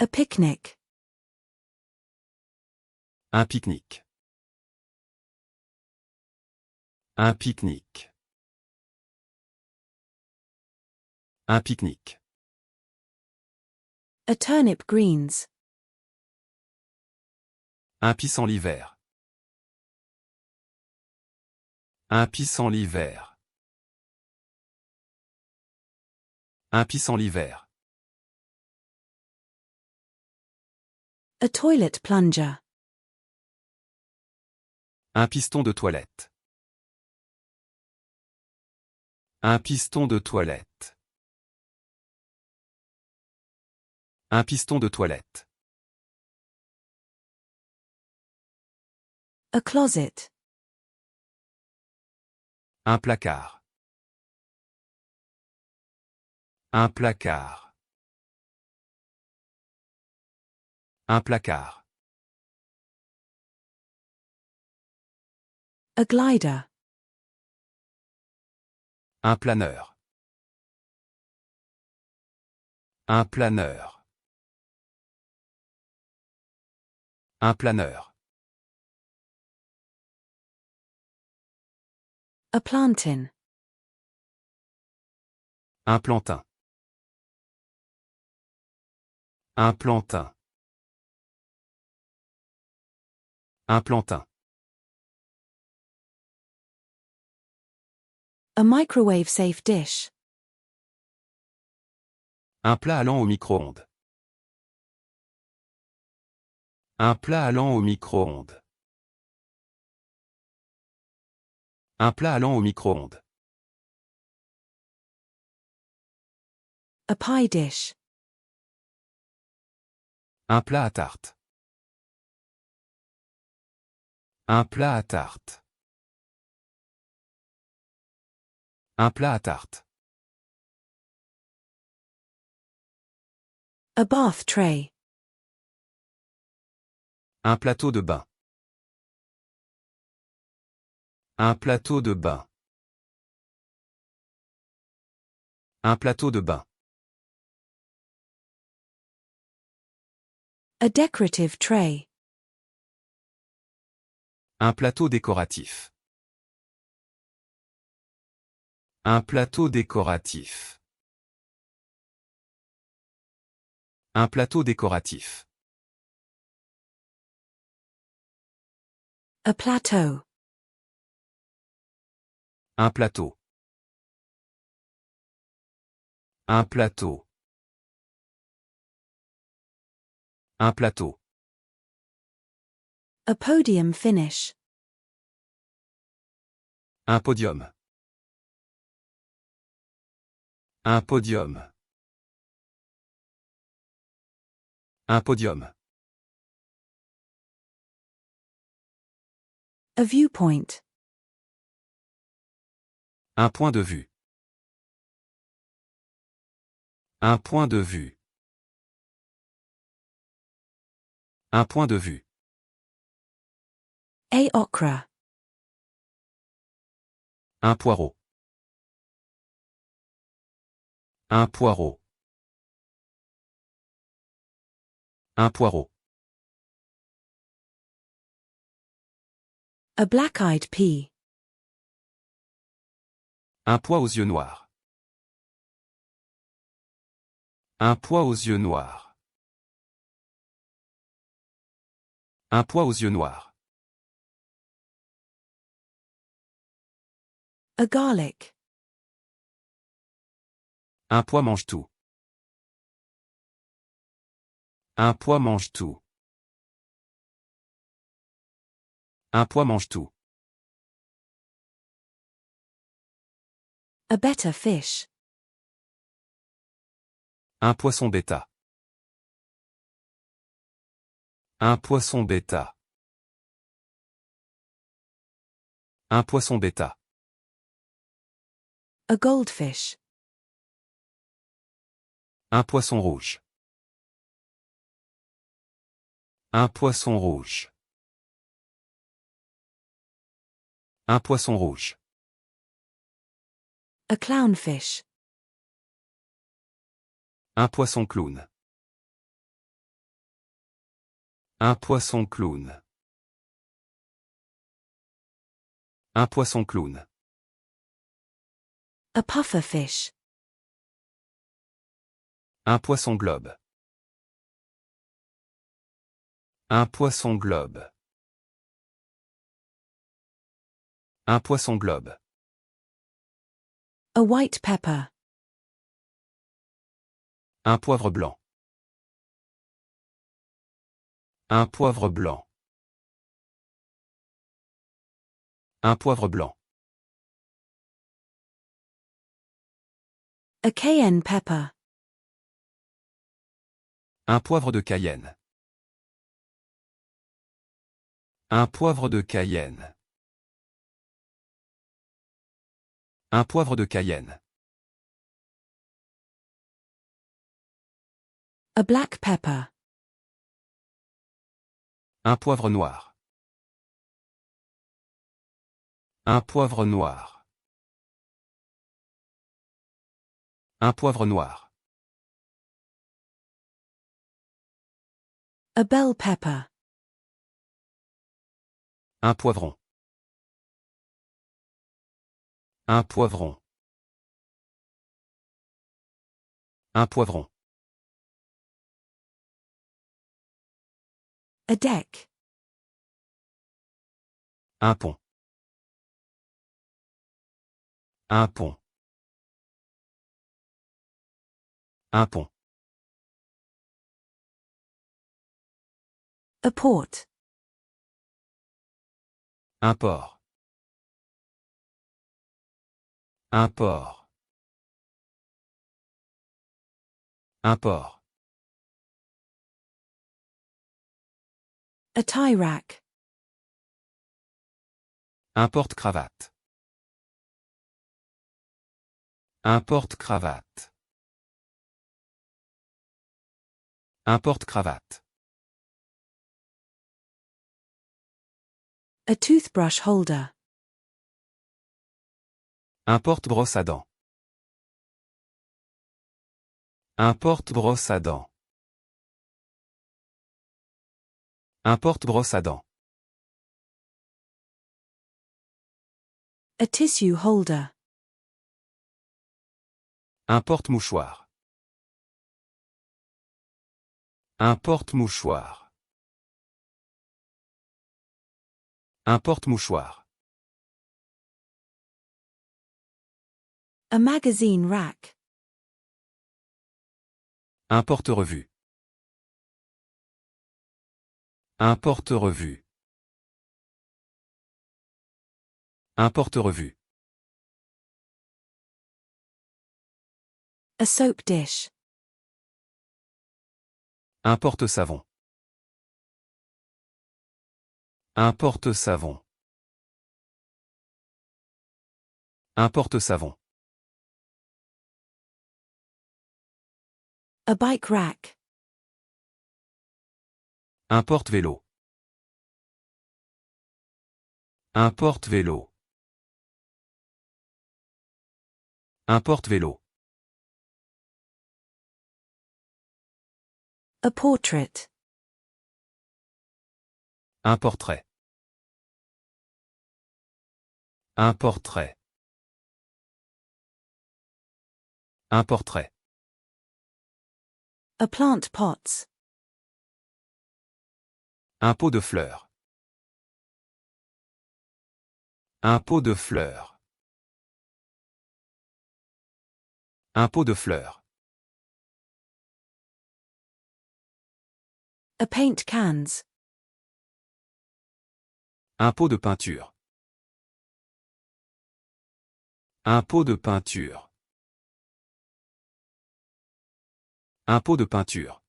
A picnic. Un pique-nique. Un pique-nique. Un pique-nique. A turnip greens. Un pissenlit-vert. Un pissenlit-vert. Un pissenlit-vert. A toilet plunger. Un piston de toilette. Un piston de toilette. Un piston de toilette. A closet. Un placard. Un placard. Un placard. A glider. Un planeur. Un planeur. Un planeur. A plantain. Un plantain. Un plantain. Un plantain. A microwave-safe dish. Un plat allant au micro-ondes. Un plat allant au micro-ondes. Un plat allant au micro-ondes. A pie dish. Un plat à tarte. Un plat à tarte. Un plat à tarte. A bath tray. Un plateau de bain. Un plateau de bain. Un plateau de bain. A decorative tray. Un plateau décoratif. Un plateau décoratif. Un plateau décoratif. A plateau. Un plateau. Un plateau. Un plateau. A podium finish. Un podium. Un podium. Un podium. A viewpoint. Un point de vue. Un point de vue. Un point de vue. A okra. Un poireau. Un poireau. Un poireau. A black-eyed pea. Un pois aux yeux noirs. Un pois aux yeux noirs. Un pois aux yeux noirs. A garlic. Un pois mange tout. Un pois mange tout. Un pois mange tout. A betta fish. Un poisson bêta. Un poisson bêta. Un poisson bêta. A goldfish. Un poisson rouge. Un poisson rouge. Un poisson rouge. A clownfish. Un poisson clown. Un poisson clown. Un poisson clown. A puffer fish. Un poisson globe. Un poisson globe. Un poisson globe. A white pepper. Un poivre blanc. Un poivre blanc. Un poivre blanc. A cayenne pepper. Un poivre de Cayenne. Un poivre de Cayenne. Un poivre de Cayenne. A black pepper. Un poivre noir. Un poivre noir. Un poivre noir. A bell pepper. Un poivron. Un poivron. Un poivron. A deck. Un pont. Un pont. Un pont. A port. Un port. Un port. Un port. A tie rack. Un porte-cravate. Un porte-cravate. Un porte-cravate. A toothbrush holder. Un porte-brosse à dents. Un porte-brosse à dents. Un porte-brosse à dents. A tissue holder. Un porte-mouchoir. Un porte-mouchoir. Un porte-mouchoir. A magazine rack. Un porte-revue. Un porte-revue. Un porte-revue. A soap dish. Un porte-savon. Un porte-savon. Un porte-savon. A bike rack. Un porte-vélo. Un porte-vélo. Un porte-vélo. A portrait. Un portrait. Un portrait. Un portrait. A plant pots. Un pot de fleurs. Un pot de fleurs. Un pot de fleurs. A paint cans. Un pot de peinture. Un pot de peinture. Un pot de peinture.